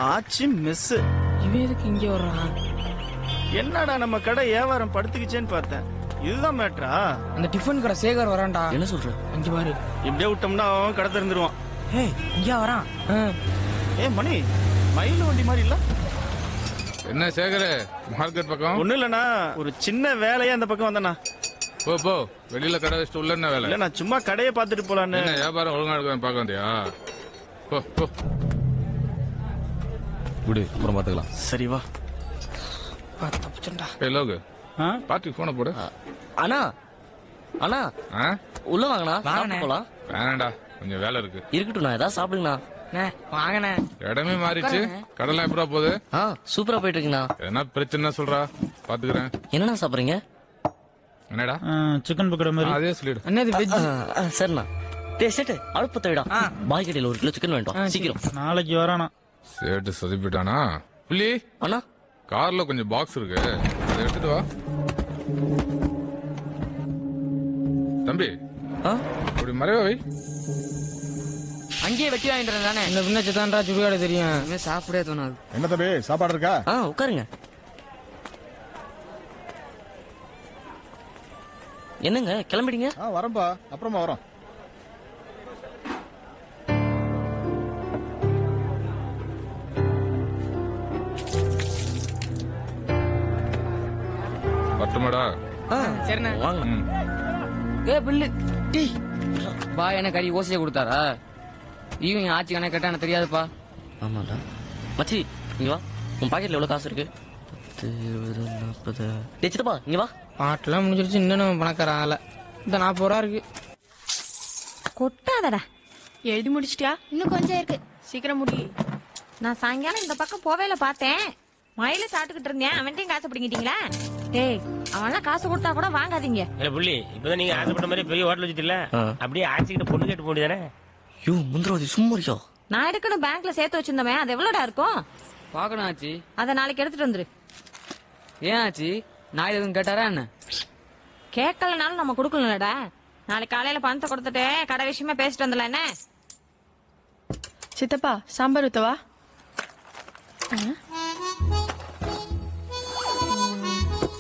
ஆச்சு மிஸ். இவன் எதுக்கு இங்க வர்றான்? என்னடா நம்ம கடை வியாபாரம் படுத்துக்கிச்சேன்னு பார்த்தேன். இதுதான் மேட்ரா? அந்த டிஃபன் கடை சேகர் வரான்டா. என்ன சொல்ற? இங்க பாரு. இப்படியே விட்டோம்னா அவன் கடை திறந்துருவான். ஏய் இங்க வரான். ஏ மணி, மயில் வண்டி மாதிரி இல்ல? என்ன சேகர, மார்க்கெட் பக்கம்? ஒண்ணு இல்லண்ணா, ஒரு சின்ன வேலையா அந்த பக்கம் வந்தண்ணா. போ போ, வெளியில கடை வச்சுட்டு உள்ள என்ன வேலை? இல்ல நான் சும்மா கடையை பார்த்துட்டு போலான்னு. என்ன வியாபாரம் ஒழுங்கா இருக்கான்னு பார்க்க வந்தியா? போ போ. விடு, அப்புறம் பாத்துக்கலாம். சரி வா. தப்பிச்சண்டா. ஏய் லோகு, பாட்டி போன போடு. அண்ணா அண்ணா ஆ? உள்ள வாங்கண்ணா, வாங்கண்ணே. சாப்பிட்டு போலாம். வேணாண்டா, கொஞ்சம் வேலை இருக்கு. இருக்கட்டும், ஏதாவது சாப்பிடுங்கண்ணா. வாங்கண்ணே. இடமே மாறிச்சு. கடலாம் எப்படா போகுது? சூப்பரா போயிட்டு இருக்குண்ணா. என்ன பிரச்சனை சொல்றா, பாத்துக்கிறேன். என்னண்ணா சாப்பிடுறீங்க? என்னடா சிக்கன் பக்கோடா மாதிரி. அதே சொல்லிடு. என்னது வெஜ்? சரிண்ணா. டேய் சேட்டு, அடுப்பு தவிடா. பாய் கடையில் 1 கிலோ சிக்கன் வேண்டாம், சீக்கிரம். நாளைக்கு வரானா? சேட்டு சொதிப்பிட்டானா? புள்ளி அண்ணா கார்ல கொஞ்சம் பாக்ஸ் இருக்கு, அதை எடுத்துட்டு வா. தம்பி அப்படி மறைவா வை. அங்கேயே வெட்டி வாங்கிட்டு தானே. இந்த பின்னாச்சு தான்டா சுடுகாடு தெரியும். சாப்பிடவே தோணாது. என்ன தம்பி, சாப்பாடு இருக்கா? உட்காருங்க. என்னங்க கிளம்பிட்டீங்க? வரம்பா, அப்புறமா வரோம். பட்டுமாடா? சரிண்ணே வாங்க. ஏ பில்லு டீ பா. எனக்கு கறி ஓசையை கொடுத்தாரா? இவன் ஆட்சி கணக்கு கேட்டா எனக்கு தெரியாதுப்பா. ஆமாடா மச்சி, இங்க வா. உன் பாக்கெட்ல எவ்வளவு காசு இருக்கு? 10, 20, 40. டேய் சித்தப்பா, இங்க வா. பாட்டெல்லாம் முடிஞ்சிருச்சு. இன்னும் பணக்கார ஆள. இந்த 40 ரூபா இருக்கு. கொட்டாதடா. எழுதி முடிச்சிட்டியா? இன்னும் கொஞ்சம் இருக்கு. சீக்கிரம் முடி. நான் சாயங்காலம் இந்த பக்கம் போவேல பார்த்தேன். மயில சாப்பிட்டுக்கிட்டு இருந்தேன். அவன்கிட்டயும் காசு பிடிங்கிட்டீங்களா? டேய், அவன்லாம் காசு கொடுத்தா கூட வாங்காதீங்க. இல்ல புள்ளி, இப்பதான் நீங்க ஆசைப்பட்ட மாதிரி பெரிய ஹோட்டல் வச்சுட்டுல, அப்படியே ஆட்சிக்கிட்ட பொண்ணு கேட்டு போண்டிதானே? யூ முந்திரவாதி சும்மாரியா? நான் எடுக்கணும் பேங்க்ல சேர்த்து வச்சிருந்தவன். அது எவ்வளோடா இருக்கும்? பாக்கணும் ஆச்சு. அதை நாளைக்கு எடுத்துட்டு வந்துரு. ஏன் ஆச்சு? நான் எதுவும் கேட்டாரா என்ன? கேட்கலனாலும் நம்ம கொடுக்கலடா. நாளைக்கு காலையில பணத்தை கொடுத்துட்டு கடை விஷயமா பேசிட்டு வந்துடலாம். என்ன சித்தப்பா, சாம்பார் ஊத்தவா?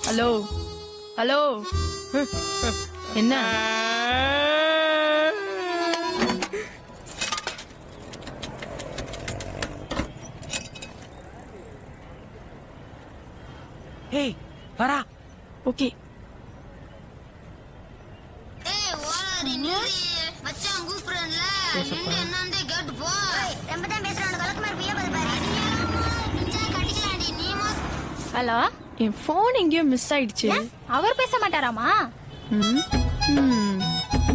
ஹலோ ஹலோ, என்ன? ஏய் வரா. ஓகே. ஹலோ, என் போன் எங்கேயோ மிஸ் ஆயிடுச்சு. அவர் பேச மாட்டாராமா?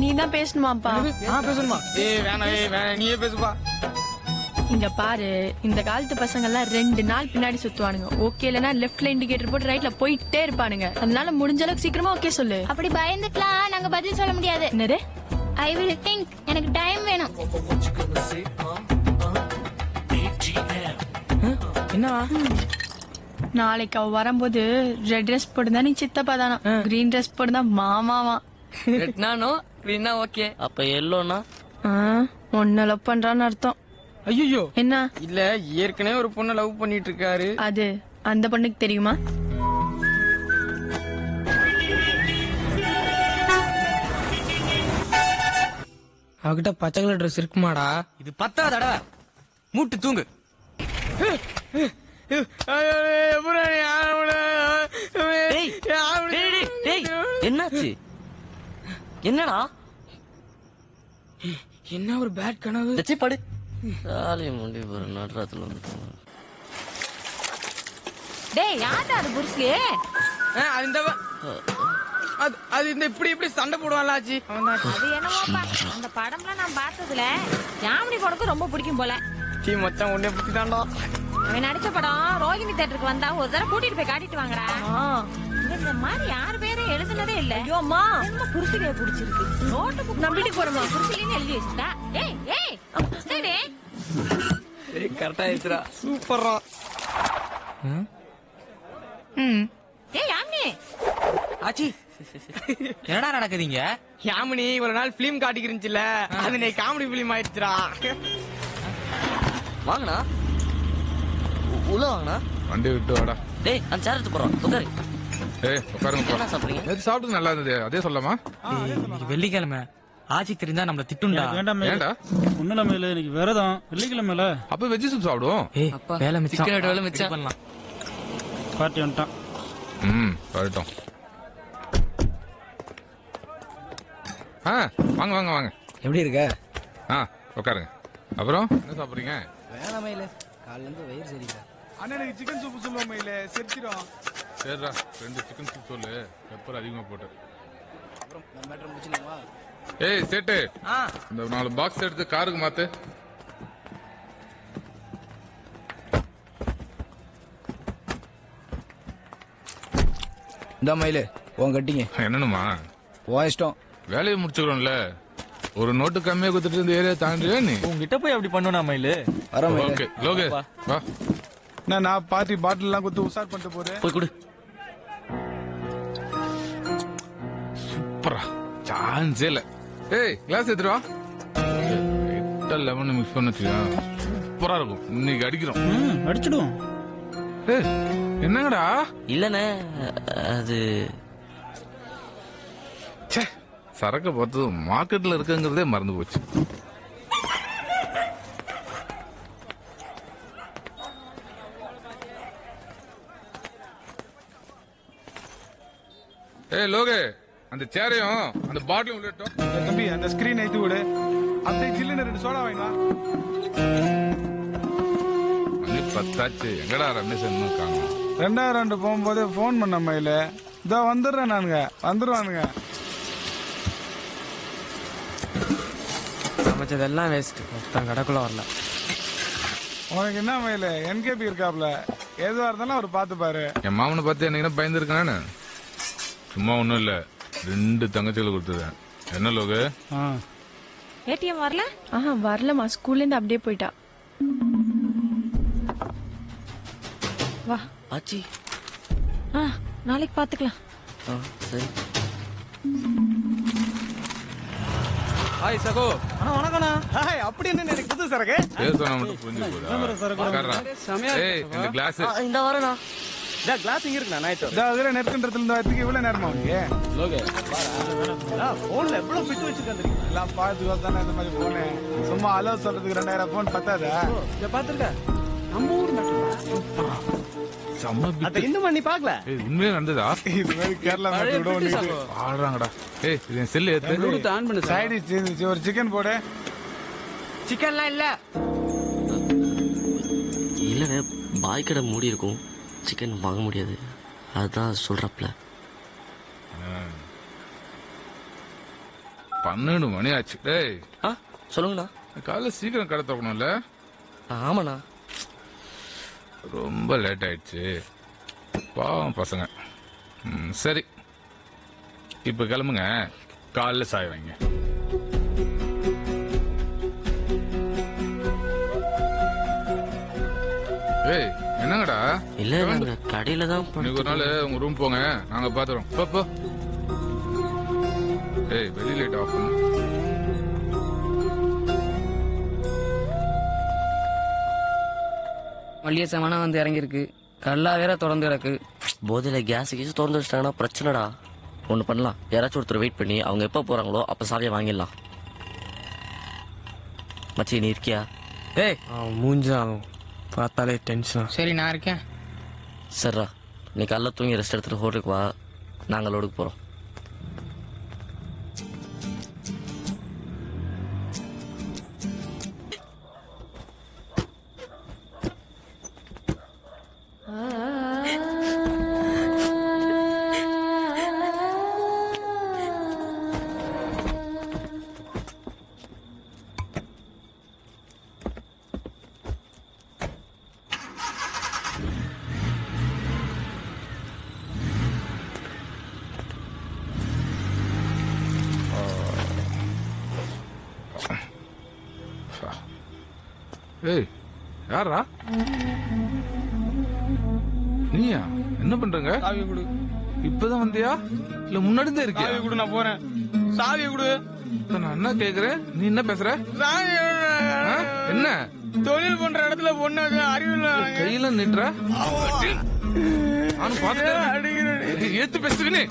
நீ தான் பேசணுமாப்பா? பேசணுமா? ஏய் வேணாம், நீயே பேசுப்பா. இங்க பாரு, இந்த காலத்து பசங்க எல்லாம் 2 நாள் பின்னாடி சுத்துவானுங்க. ஓகே இல்லனா லெஃப்ட்ல இண்டிகேட்டர் போட்டு ரைட்ல போயிட்டே இருப்பானுங்க. அதனால முடிஞ்ச அளவுக்கு சீக்கிரமா ஓகே சொல்லு. அப்படி பயந்துக்கலாம் நாங்க பதில் சொல்ல முடியாது. என்னது? I will think. எனக்கு டைம் வேணும். என்னவா? நாளைக்கு அவ வரும்போது ரெட் ட்ரெஸ் போட்டுதான் நீ சித்தப்பா தானா, கிரீன் ட்ரெஸ் போட்டுதான் மாமாவா. நானோ கிரீனா ஓகே. அப்ப எல்லோனா ஒன்னு லவ் பண்றான்னு அர்த்தம். ஐயோ என்ன? இல்ல, ஏற்கனவே ஒரு பொண்ணை லவ் பண்ணிட்டு இருக்காரு. அது அந்த பொண்ணுக்கு தெரியுமா? அவகிட்ட பச்சை கலர் ட்ரெஸ் இருக்குமாடா? இது 10வது தடவை. மூட்டு தூங்கு. என்னாச்சு? என்னடா? என்ன ஒரு பேட் கனவு. படு. சாலி முண்டி போற நடராத்துல வந்து. டேய், யாரா அது புருஸ்லி? அது இந்த இப்படி சண்டை போடுவான்ல ஆச்சி. அது என்னமோப்பா, அந்த படம்லாம் நான் பார்த்ததுல யாமினி படக்கும் ரொம்ப பிடிக்கும் போல. டீ மச்சான் உன்னை பத்தி தாண்டா. அவன் நடிச்ச படம் ரோகிணி தியேட்டருக்கு வந்தா ஒரு தடவை கூட்டிட்டு போய் காட்டிட்டு வாங்கடா. இந்த மாதிரி யாரு பேரும் எழுதுனதே இல்ல. ஐயோம்மா, என்ன புருஷிலே பிடிச்சிருக்கு. நோட்டு புக் நான் வீட்டுக்கு போறேமா. புருஷிலேன்னு எழுதி வச்சுட்டா. ஏய் ஏய் சரி. கரெக்டா இருக்குடா. சூப்பரா. ஏய் யாமினி. ஆச்சி என்னடா நடக்குதுங்க? யாமினி ஒரு நாள் பிலிம் காட்டிக்கிருந்துச்சுல, அது நீ காமெடி பிலிம் ஆயிடுச்சுடா. வாங்கண்ணா. உள்ள வாங்கண்ணா. வண்டி விட்டு வாடா. டேய் அந்த சேர் எடுத்து போறோம் உட்காரு. ஏய் உட்காருங்க. என்ன சாப்பிடுறீங்க? நேத்து சாப்பிட்டு நல்லா இருந்தது, அதே சொல்லலாமா? இன்னைக்கு வெள்ளிக்கிழமை ஆச்சி தெரிஞ்சா நம்மள திட்டுண்டா. ஏன்டா? ஒண்ணுலமையில இன்னைக்கு விரதம் வெள்ளிக்கிழமையில அப்ப வெஜ்ஜி சூப் சாப்பிடுவோம். ஏய் அப்பா, வேலை மிச்சம். சிக்கன் வேலை மிச்சம். இது பண்ணலாம். பார்ட்டி வந்துட்டான். வரட்டும். வாங்க வாங்க வாங்க. எப்படி இருக்க? உட்காருங்க. அப்புறம் என்ன சாப்பிடுறீங்க? வேலை மயில காலைல இருந்து வயிறு சரியில்லை. அண்ணனுக்கு சிக்கன் சூப் சொல்லுவோம் மயில செத்துடும். சரிடா, 2 சிக்கன் சூப் சொல்லு, பெப்பர் அதிகமா போட்டு. அப்புறம் நம்ம மேட்டர் முடிச்சிடலாமா? ஏய் சேட்டு, இந்த 4 பாக்ஸ் எடுத்து காருக்கு மாத்து. இந்த மயில உன் கட்டிங்க. என்னன்னுமா? உன் இஷ்டம். வேலையை முடிச்சுக்கிறோம்ல, ஒரு நோட்டு கம்மியா கொடுத்துட்டு இந்த ஏரியா தாண்டியா நீ? உங்ககிட்ட போய் அப்படி பண்ணுனா மயிலு? வர மயில. ஓகே லோகே வா. நான் பார்ட்டி பாட்டில் எல்லாம் கொடுத்து உஷார் பண்ணிட்டு போறேன். போய் கொடு. சூப்பரா, சான்ஸே இல்ல. ஏய் கிளாஸ் எடுத்துட்டு வா. லெமன் மிக்ஸ் பண்ண சூப்பரா இருக்கும். இன்னைக்கு அடிக்கிறோம். அடிச்சிடுவோம். ஏய் என்னங்கடா? இல்லண்ணே அது சரக்கு பார்த்து மார்க்கெட்ல இருக்குங்கிறதே மறந்து போச்சு. ஏய் லோகே, அந்த சேரையும் அந்த பாட்டிலும் உள்ளட்டும். தம்பி அந்த ஸ்கிரீன் ஏத்தி விடு. அப்படியே ஜில்லுன்னு 2 சோடா வாங்கினா. மணி 10 ஆச்சு. எங்கடா ரமேஷ் இன்னும் காணோம்? 2002 போகும்போது போன் பண்ண மயில. இதோ வந்துடுறேன் நானுங்க, வந்துருவானுங்க. சமைச்சதெல்லாம் வேஸ்ட். மொத்தம் கடைக்குள்ள வரல. உனக்கு என்ன மயில, என்கேபி இருக்காப்ல, எதுவா இருந்தாலும் அவர் பார்த்து பாரு. என் மாமனை பார்த்து என்னைக்கு பயந்துருக்கானு? சும்மா ஒண்ணும் இல்ல, 2 தங்கச்சிகளை கொடுத்துருவேன். என்ன லோகு? ஏடிஎம் வரல? வரலமா, ஸ்கூல்ல இருந்து அப்படியே போயிட்டா. வா. ஆச்சி. நாளைக்கு பாத்துக்கலாம். சரி. ஹாய் சகோ. வணக்கம்ண்ணா. ஹாய், அப்படி என்ன எனக்கு புது சரக்கு? பேர் சொன்னா மட்டும் புரிஞ்சு போதா? ஏய் இந்த கிளாஸ் இந்த வரேண்ணா. கிளாஸ் இங்க இருக்குண்ணா. நைட்டு அதுல நெருக்குன்றதுல இந்த இடத்துக்கு இவ்வளவு நேரமா உனக்கு? போன்ல எவ்வளவு பிட்டு வச்சிருக்காங்க எல்லாம் பார்த்து தானே இந்த மாதிரி போனேன். சும்மா அலோ சொல்றதுக்கு 2000 போன் பத்தாதா? இத பாத்துருக்க நம்ம ஊர் நாட்டுல செம்ம அத இன்னும் பண்ணி பார்க்கல. ஏய் உண்மையா நடந்ததா? இது மாதிரி கேரளா நாட்டு கூட ஒண்ணு ஆடுறாங்கடா. ஏய் இது செல் ஏத்து. ப்ளூடூத் ஆன் பண்ணு. சைடு டிஷ் ஒரு சிக்கன் போடு. சிக்கன்லாம் இல்ல. இல்லண்ணே பாய் கடை மூடி இருக்கும், சிக்கன் வாங்க முடியாது, அதான் சொல்றப்பல. 12 மணி ஆச்சு. டேய் சொல்லுங்கண்ணா. காலைல சீக்கிரம் கடை திறக்கணும்ல? ஆமாண்ணா. ரொம்ப லேட் ஆயிடுச்சு. பாவம் பசங்க. சரி இப்ப கிளம்புங்க, காலைல சாய் வைங்க. ஏய் என்னங்கடா? இல்ல நாங்க கடையில தான் இன்னைக்கு ஒரு நாள் உங்க ரூம் போங்க, நாங்க பாத்துறோம். போ. ஏய் வெளி லைட் ஆஃப் பண்ணு. மல்லிகை சாமானா வந்து இறங்கிருக்கு. கல்லா வேற தொடர்ந்து கிடக்கு. போதையில கேஸ் திறந்து வச்சிட்டாங்கன்னா பிரச்சனைடா. ஒண்ணு பண்ணலாம், யாராச்சும் ஒருத்தர் வெயிட் பண்ணி அவங்க எப்ப போறாங்களோ அப்ப சாவியை வாங்கிடலாம். மச்சி நீ இருக்கியா? ஏய் மூஞ்சா பார்த்தாலே டென்ஷன். சரி நான் இருக்கேன். சரிடா, நீ காலைல தூங்கி ரெஸ்ட் எடுத்துட்டு ஹோட்டலுக்கு வா, நாங்கள் லோடுக்கு போறோம். ஏய் யாரா நீயா? என்ன பண்றங்க? சாவி கொடு. இப்பதான் வந்தியா இல்ல முன்னாடி தான் இருக்கியா? சாவி கொடு, நான் போறேன். சாவி கொடு. நான் என்ன கேக்குறேன், நீ என்ன பேசுற? சாவி ஆ? என்ன தொழில் பண்ற இடத்துல பொண்ணு அறிவில்ல கையில நின்றா நானும் பாத்துட்டேன். ஏத்து பேசுறேன்னு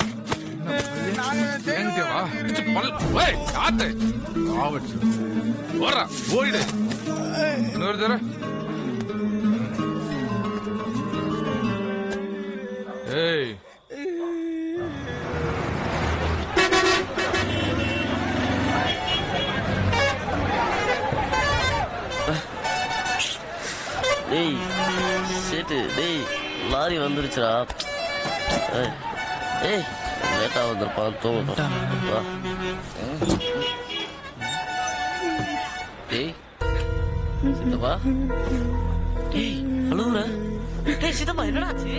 வா ஓடுறா ஓடிடு இன்னொரு தர. ஏய் டேய் சேட்டு டேய் லாரி வந்துருச்சுடா. ஏய் லேட்டா வந்திருப்பான் தூங்கட்டும். வா. டேய் சித்தப்பா. டேய் அழுவுற. டேய் சித்தப்பா என்னடா ஆச்சு?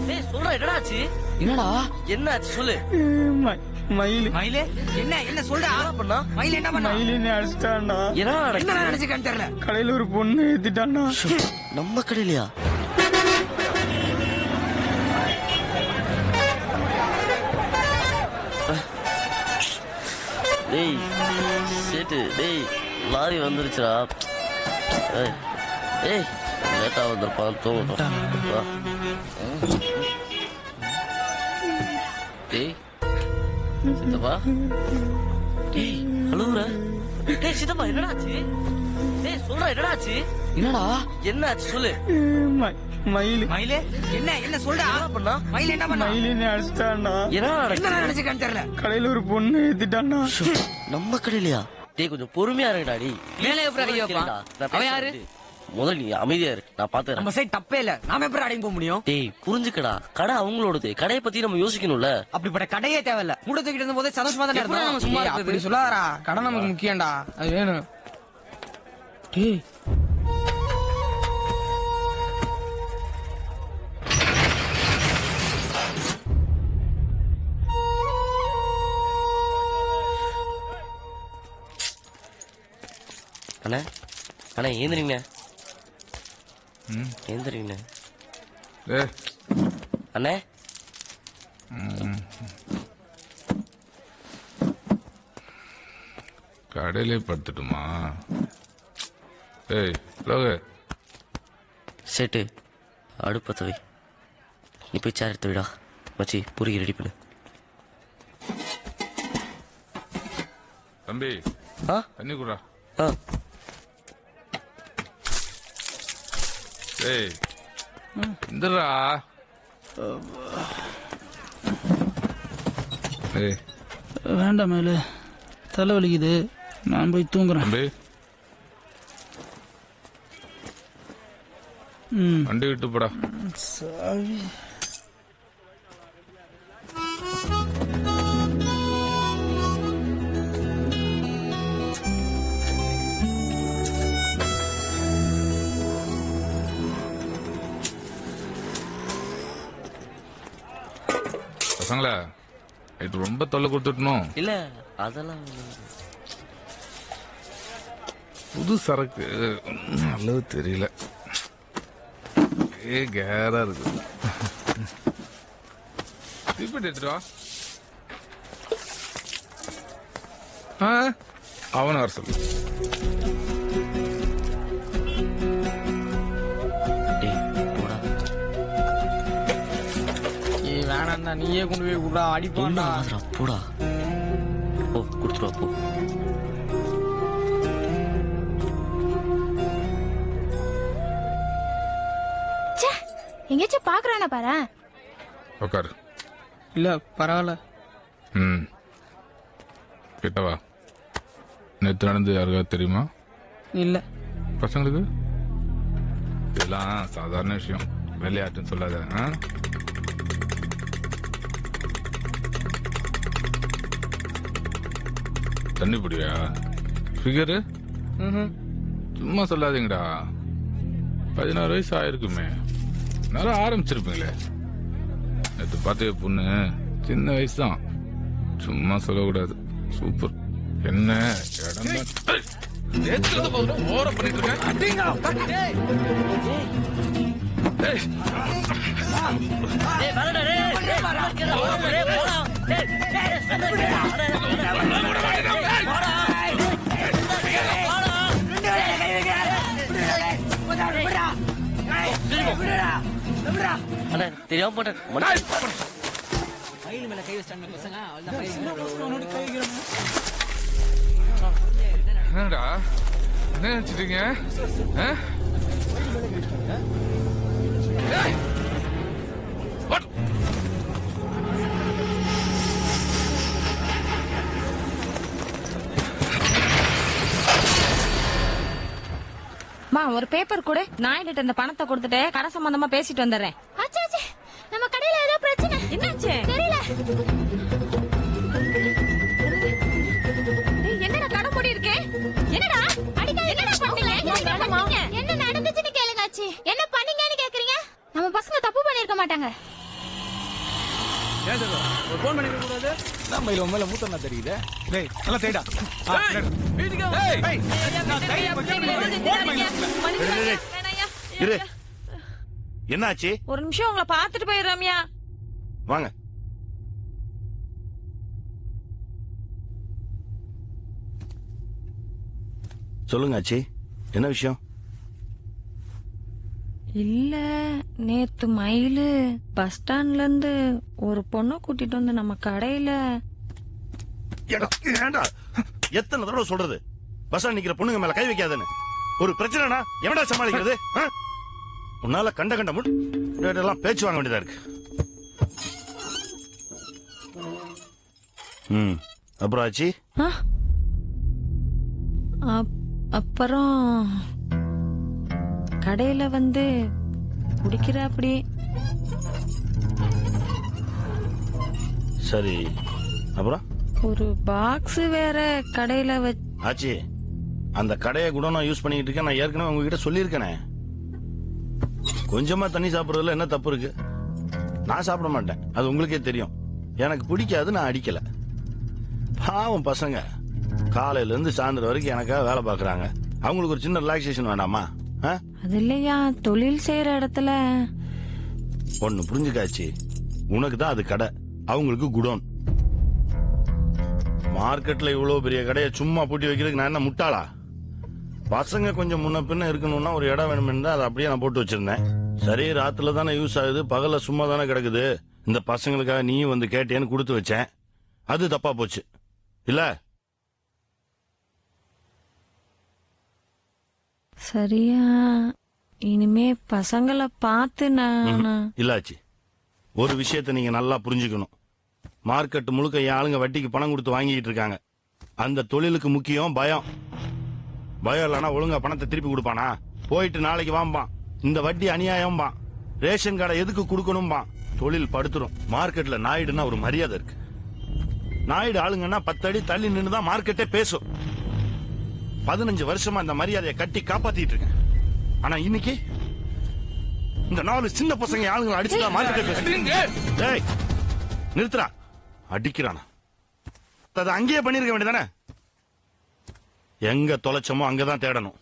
டேய் சொல்றா என்னடா ஆச்சு? என்னடா என்ன ஆச்சு சொல்லு. மயிலு மயிலே என்ன என்ன சொல்றா? என்ன பண்ணா? மயில் என்ன பண்ணா? மயிலின்னு அடிச்சிட்டான்டா. என்ன என்ன நினைச்சுக்கான்னு தெரியல. கடையில ஒரு பொண்ணு ஏத்திட்டான்டா. நம்ம கடையிலையா? டேய் சேட்டு டேய் லாரி வந்துருச்சுடா. ஏய் லேட்டா வந்திருப்பான் தூங்கட்டும். வா. டேய் சித்தப்பா. டேய் அழுவுற. டேய் சித்தப்பா என்னடா ஆச்சு? டேய் சொல்றா என்னடா ஆச்சு? என்னடா என்ன ஆச்சு சொல்லு. மயிலு மயிலே என்ன என்ன சொல்றா? என்ன பண்ணா? மயில் என்ன பண்ணா? மயிலின்னு அடிச்சிட்டான்டா. என்ன நினைச்சுக்கான்னு தெரியல. கடையில ஒரு பொண்ணு ஏத்திட்டான்டா. நம்ம கடையிலையா? டேய் கொஞ்சம் பொறுமையா இருங்கடா. டேய் மேலே எப்படி அடிக்க வைப்பான்? அவன் யாரு? முதல்ல நீ அமைதியா இரு, நான் பாத்துறேன். நம்ம சைடு தப்பே இல்ல. நாம எப்படி அடங்கி போக முடியும்? டேய் புரிஞ்சுக்கடா, கடை அவங்களோடது. கடையை பத்தி நம்ம யோசிக்கணும்ல. அப்படிப்பட்ட கடையே தேவையில்ல. மூட தூக்கிட்டு இருந்த போதே சந்தோஷமா தானே எப்படிடா நம்ம சும்மா இருந்தோம். இருக்குது? அப்படி சொல்லாதடா. கடை நமக்கு முக்கியம்டா. அது வேணும். டேய் அண்ணா அண்ணா ஏந்திரிங்க. ஏந்திரிங்க அண்ணே. கடையிலே படுத்துட்டுமா? ஏய் சேட்டு அடுப்பத்த வை. நீ போய் சேர் எடுத்து விடா. மச்சி பூரி ரெடி பண்ணு. தம்பி ஆ தண்ணி குடா. ஆ ஏய் இந்தடா. ஏய் வேண்டாம் மேலு, தலை வலிக்குது, நான் போய் தூங்குறேன். தம்பி வண்டி விட்டு போடா. பசங்களா இது ரொம்ப தொல்லை கொடுத்துட்டணும். இல்ல அதெல்லாம் புது சரக்கு நல்லது தெரியல. கேரா இருக்கு. ரிப்பீட் எடுத்துட்டு வா. அவனை வர சொல்லு. போடா. வேணாண்டா, நீயே கொண்டு போய் கூடா அடிப்பான்டா. போடா ஓ கொடுத்துருவா போ. எங்கேயாச்சும் பாக்குறானா பாரு. உட்காரு. இல்ல பரவாயில்ல. கிட்டவா. நேற்று நடந்து யாருக்காவது தெரியுமா? இல்ல பசங்களுக்கு இதெல்லாம் சாதாரண விஷயம். விளையாட்டுன்னு சொல்லாத. தண்ணி பிடியா? ஃபிகரு சும்மா சொல்லாதீங்கடா. 16 வயசு ஆயிருக்குமே. நல்லா ஆரம்பிச்சிருப்பீங்களே. நேற்று பார்த்த பொண்ணு சின்ன வயசு தான். சும்மா சொல்லக்கூடாது. சூப்பர். என்ன இடம் ஓர பண்ணிட்டு இருக்கேன். தெரியாம போட்டேன். என்னடா என்ன நினைச்சிட்டீங்க? மா ஒரு பேப்பர் கொடு, நாயிட்ட இந்த பணத்தை கொடுத்துட்டு கடை சம்பந்தமா பேசிட்டு வந்துடுறேன். நம்ம கடையில ஏதோ பிரச்சனை. என்னாச்சு? தெரியல. என்னடா கடை மூடி இருக்கு? என்னடா அடிக்காதீங்க. என்னடா பண்ணீங்க? என்ன நடந்துச்சுன்னு கேளுங்க ஆச்சி. என்ன பண்ணீங்கன்னு கேக்குறீங்க? நம்ம பசங்க தப்பு பண்ணிருக்க மாட்டாங்க. ஏன் சார் ஒரு ஃபோன் பண்ணி கூடாது? நான் மயில மேல மூத்தனா தெரியுது. டேய் நல்லா தேடா. இரு. என்னாச்சு? ஒரு நிமிஷம் உங்களை பாத்துட்டு போயிடுறோம்யா. வாங்க. சொல்லுங்க ஆச்சி, என்ன விஷயம்? இல்ல நேத்து மயிலு பஸ் ஸ்டாண்ட்ல இருந்து ஒரு பொண்ணை கூட்டிட்டு வந்து நம்ம கடையில. ஏண்டா எத்தனை தடவை சொல்றது பஸ் நிக்கிற பொண்ணுங்க மேல கை வைக்காதன்னு? ஒரு பிரச்சனைனா எவடா சமாளிக்கிறது? உன்னால கண்ட கண்ட எல்லாம் பேச்சு வாங்க வேண்டியதா இருக்கு. அப்புறம் ஆச்சி அப்புறம் கடையில வந்து குடிக்கிற அப்படி. சரி, அப்புறம் ஒரு பாக்ஸ் வேற கடையில வச்சு. ஆச்சி அந்த கடையை கூட நான் யூஸ் பண்ணிட்டு இருக்கேன். நான் ஏற்கனவே உங்ககிட்ட சொல்லியிருக்கேனே. கொஞ்சமா தண்ணி சாப்பிடுறதுல என்ன தப்பு இருக்கு? நான் சாப்பிட மாட்டேன், அது உங்களுக்கே தெரியும். எனக்கு பிடிக்காது, நான் அடிக்கல. பாவம் பசங்க காலையில இருந்து சாயந்தரம் வரைக்கும் எனக்காக வேலை பாக்குறாங்க. அவங்களுக்கு ஒரு சின்ன ரிலாக்ஸேஷன் வேண்டாமா? அது இல்லையா, தொழில் செய்யற இடத்துல. ஒண்ணு புரிஞ்சுக்காச்சு, உனக்கு தான் அது கடை, அவங்களுக்கு குடோன். மார்க்கெட்ல இவ்வளவு பெரிய கடையை சும்மா பூட்டி வைக்கிறதுக்கு நான் என்ன முட்டாளா? பசங்க கொஞ்சம் முன்ன பின்ன இருக்கணும்னா ஒரு இடம் வேணும்னு அதை அப்படியே நான் போட்டு வச்சிருந்தேன். சரி, ராத்துல தானே யூஸ் ஆகுது, பகல்ல சும்மா தானே கிடக்குது, இந்த பசங்களுக்காக நீயும் வந்து கேட்டேன்னு கொடுத்து வச்சேன். அது தப்பா போச்சு இல்ல? சரியா, இனிமே பசங்களை பார்த்து நான். இல்லாச்சு, ஒரு விஷயத்த நீங்க நல்லா புரிஞ்சுக்கணும். மார்க்கெட் முழுக்க என் ஆளுங்க வட்டிக்கு பணம் கொடுத்து வாங்கிட்டு இருக்காங்க. அந்த தொழிலுக்கு முக்கியம் பயம். பயம் இல்லைன்னா ஒழுங்கா பணத்தை திருப்பி கொடுப்பானா? போயிட்டு நாளைக்கு வாம்பான். இந்த வட்டி அநியாயம்பான். ரேஷன் கார்டை எதுக்கு கொடுக்கணும்பான். தொழில் படுத்துரும். மார்க்கெட்ல நாயுடுன்னா ஒரு மரியாதை இருக்கு. நாயுடு ஆளுங்கன்னா 10 அடி தள்ளி நின்னுதான் மார்க்கெட்டே பேசும். 15 வருஷமா இந்த மரியாதையை கட்டி காப்பாத்திட்டு இருக்கேன். ஆனா இன்னைக்கு இந்த 4 சின்ன பசங்க ஆளுங்களை அடிச்சுதான் மார்க்கெட்டே பேசுறீங்க. நிறுத்துறா, அடிக்கிறானா? அது அங்கேயே பண்ணிருக்க வேண்டியதானே? எங்க தொலைச்சமோ அங்கதான் தேடணும்.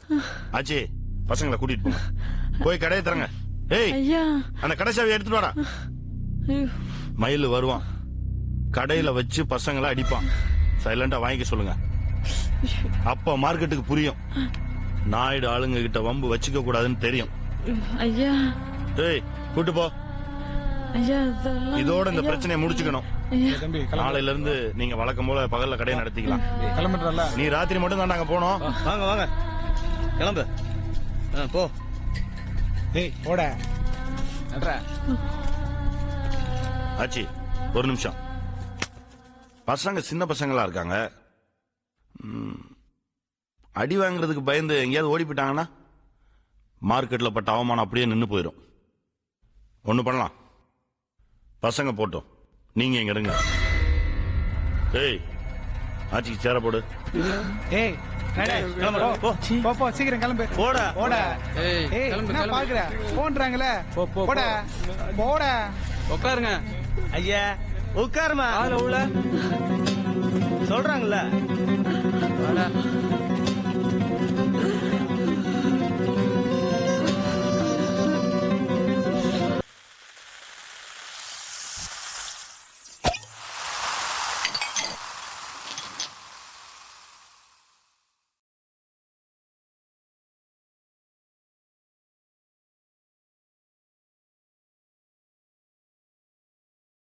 ஆச்சி, பசங்களை கூட்டிட்டு போங்க, போய் கடையை தரங்க. ஏய், அந்த கடை சாவியை எடுத்துட்டு வாடா. மயில் வருவான், கடையில வச்சு பசங்களை அடிப்பான். சைலண்டா வாங்கிக்க சொல்லுங்க. அப்ப மார்க்கெட்டுக்கு புரியும் நாயுடு ஆளுங்க கிட்ட வம்பு வச்சுக்க கூடாதுன்னு தெரியும். ஐயா, ஏய், கூட்டு போ. இதோட இந்த பிரச்சனையை முடிச்சுக்கணும். நாளையில இருந்து நீங்க வழக்கம் போல பகல்ல கடையை நடத்திக்கலாம். கிளம்பிட்டுறல, நீ ராத்திரி மட்டும் தான் நாங்க போனோம். வாங்க வாங்க, கிளம்பு போ. ஏய் போட. ஆச்சி, ஒரு நிமிஷம். பசங்க சின்ன பசங்களா இருக்காங்க. அடி வாங்குறதுக்கு பயந்து எங்கேயாவது ஓடி போயிட்டாங்கன்னா மார்க்கெட்ல பட்ட அவமானம் அப்படியே நின்னு போயிடும். ஒண்ணு பண்ணலாம், பசங்க போட்டோம், நீங்க இங்க இருங்க. ஏய், ஆச்சிக்கு சேர போடு. ஏய் போ, சீக்கிரம் கிளம்பு. போடா போட. ஏய், என்ன பாக்குற? போன்றாங்களே, போட போட. உட்காருங்க ஐயா, உட்காருமா. உள்ள சொல்றாங்கல்ல.